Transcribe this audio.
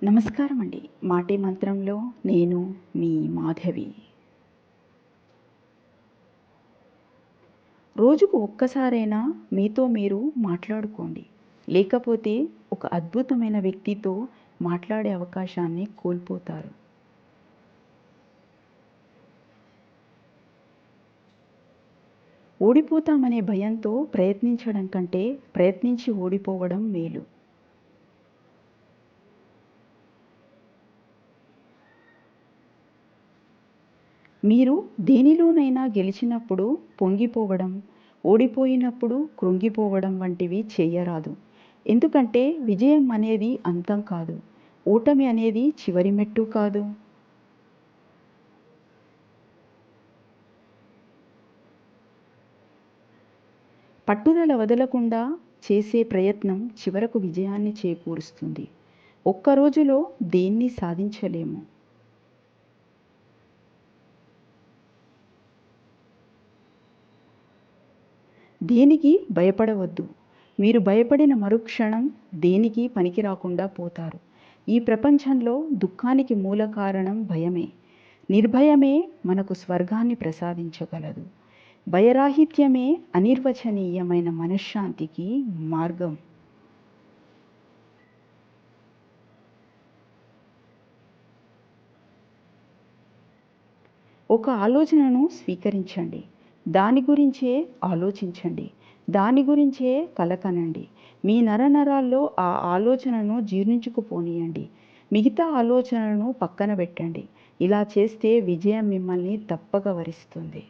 నమస్కారం అండి. మాటే మంత్రంలో నేను మీ మాధవి. రోజుకు ఒక్కసారైనా మీతో మీరు మాట్లాడుకోండి. లేకపోతే ఒక అద్భుతమైన వ్యక్తితో మాట్లాడే అవకాశాన్ని కోల్పోతారు. ఓడిపోతామనే భయంతో ప్రయత్నించడం కంటే ప్రయత్నించి ఓడిపోవడం మేలు. మీరు దేనిలోనైనా గెలిచినప్పుడు పొంగిపోవడం, ఓడిపోయినప్పుడు కృంగిపోవడం వంటివి చెయ్యరాదు. ఎందుకంటే విజయం అనేది అంతం కాదు. ఓటమి అనేది చివరి మెట్టు కాదు. పట్టుదల వదలకుండా చేసే ప్రయత్నం చివరకు విజయాన్ని చేకూరుస్తుంది. ఒక్క రోజులో దేన్ని సాధించలేము. దేనికి భయపడవద్దు. మీరు భయపడిన మరుక్షణం దేనికి పనికి రాకుండా పోతారు. ఈ ప్రపంచంలో దుఃఖానికి మూల కారణం భయమే. నిర్భయమే మనకు స్వర్గాన్ని ప్రసాదించగలదు. భయరాహిత్యమే అనిర్వచనీయమైన మనశ్శాంతికి మార్గం. ఒక ఆలోచనను స్వీకరించండి. దాని గురించే ఆలోచించండి. దాని గురించే కలకనండి. మీ నరనరాల్లో ఆ ఆలోచనను జీర్ణించుకుపోనీయండి. మిగతా ఆలోచనలను పక్కన పెట్టండి. ఇలా చేస్తే విజయం మిమ్మల్ని తప్పక వరిస్తుంది.